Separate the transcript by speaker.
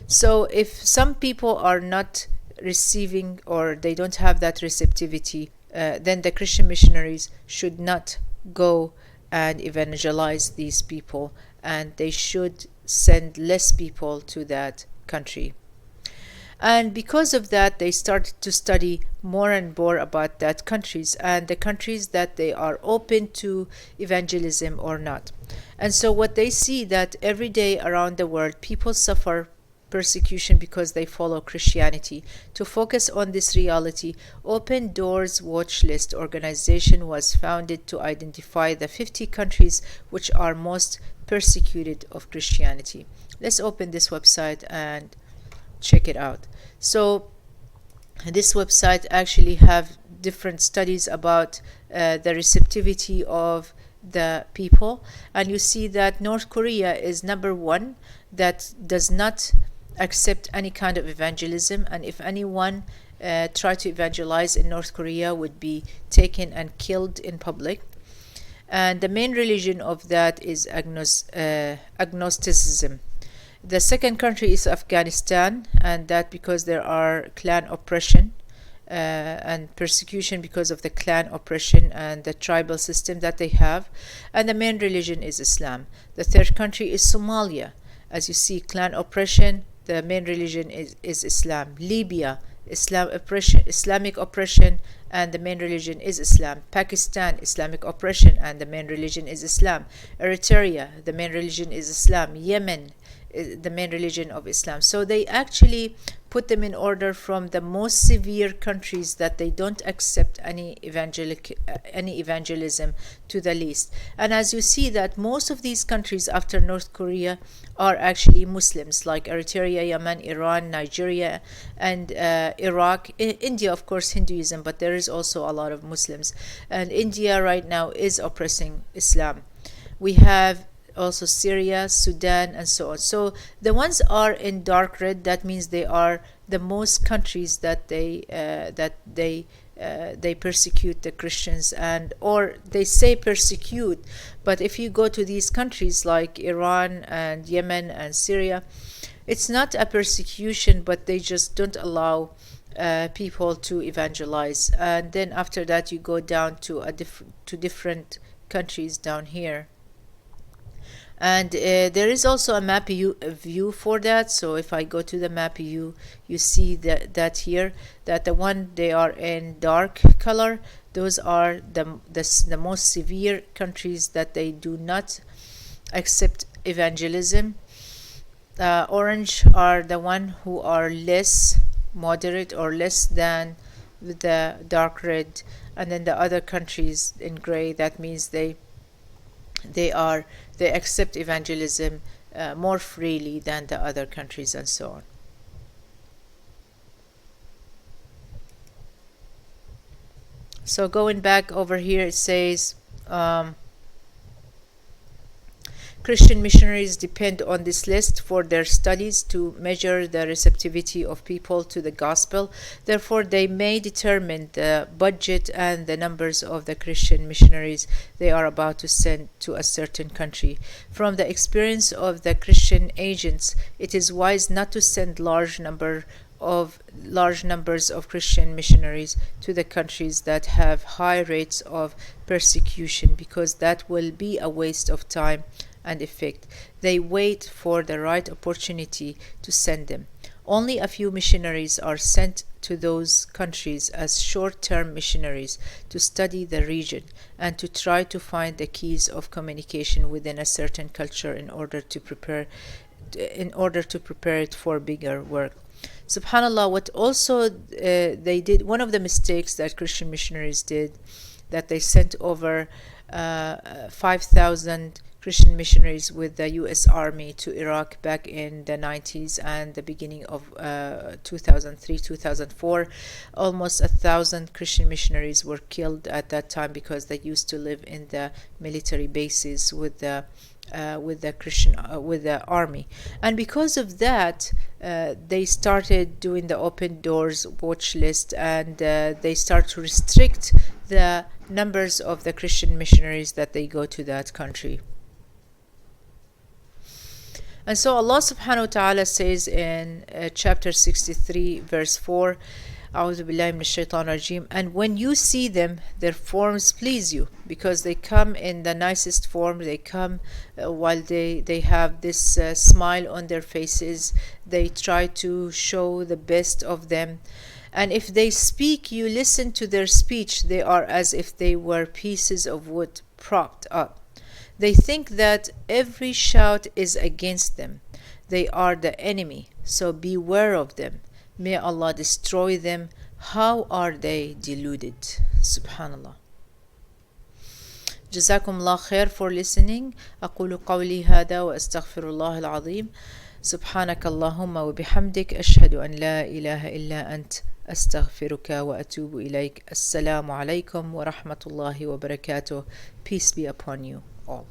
Speaker 1: So if some people are not receiving, or they don't have that receptivity, then the Christian missionaries should not go and evangelize these people, and they should send less people to that country. And because of that, they started to study more and more about that countries, and the countries that they are open to evangelism or not. And so what they see, that every day around the world people suffer persecution because they follow Christianity. To focus on this reality, Open Doors Watch List organization was founded to identify the 50 countries which are most persecuted of Christianity. Let's open this website and check it out. So this website actually have different studies about the receptivity of the people, and you see that North Korea is number one, that does not accept any kind of evangelism, and if anyone try to evangelize in North Korea would be taken and killed in public. And the main religion of that is agnosticism. The second country is Afghanistan, and that because there are clan oppression and persecution because of the clan oppression and the tribal system that they have. And the main religion is Islam. The third country is Somalia. As you see, clan oppression, the main religion is Islam. Libya, Islamic oppression, and the main religion is Islam. Pakistan, Islamic oppression, and the main religion is Islam. Eritrea, the main religion is Islam. Yemen, the main religion of Islam. So they actually put them in order from the most severe countries that they don't accept any evangelism to the least. And as you see that most of these countries after North Korea are actually Muslims, like Eritrea, Yemen, Iran, Nigeria, and Iraq. India, of course, Hinduism, but there is also a lot of Muslims. And India right now is oppressing Islam. We have also Syria, Sudan, and so on. So the ones are in dark red, that means they are the most countries that they persecute the Christians, and or they say persecute, but if you go to these countries like Iran and Yemen and Syria, it's not a persecution, but they just don't allow people to evangelize. And then after that you go down to different countries down here. And there is also a map view for that. So if I go to the map view, you see that here, that the one they are in dark color, those are the most severe countries that they do not accept evangelism. Orange are the one who are less moderate or less than the dark red, and then the other countries in gray, that means they accept evangelism more freely than the other countries, and so on. So going back over here, it says Christian missionaries depend on this list for their studies to measure the receptivity of people to the gospel. Therefore, they may determine the budget and the numbers of the Christian missionaries they are about to send to a certain country. From the experience of the Christian agents, it is wise not to send large numbers of Christian missionaries to the countries that have high rates of persecution, because that will be a waste of time and effect. They wait for the right opportunity to send them. Only a few missionaries are sent to those countries as short-term missionaries to study the region and to try to find the keys of communication within a certain culture in order to prepare it for bigger work. Subhanallah, what also they did, one of the mistakes that Christian missionaries did, that they sent over 5,000 Christian missionaries with the U.S. Army to Iraq back in the 90s and the beginning of 2003-2004. Almost 1,000 Christian missionaries were killed at that time because they used to live in the military bases with the army. And because of that, they started doing the Open Doors watch list, and they start to restrict the numbers of the Christian missionaries that they go to that country. And so Allah subhanahu wa ta'ala says in chapter 63 verse 4, أعوذ بالله من الشيطان الرجيم, and when you see them, their forms please you, because they come in the nicest form. They come while they have this smile on their faces. They try to show the best of them. And if they speak, you listen to their speech. They are as if they were pieces of wood propped up. They think that every shout is against them. They are the enemy, so beware of them. May Allah destroy them. How are they deluded? Subhanallah. جزاكم الله خير for listening. أقول قولي هذا وأستغفر الله العظيم. سبحانك اللهم وبحمدك أشهد أن لا إله إلا أنت أستغفرك وأتوب إليك. السلام عليكم ورحمة الله وبركاته. Peace be upon you all.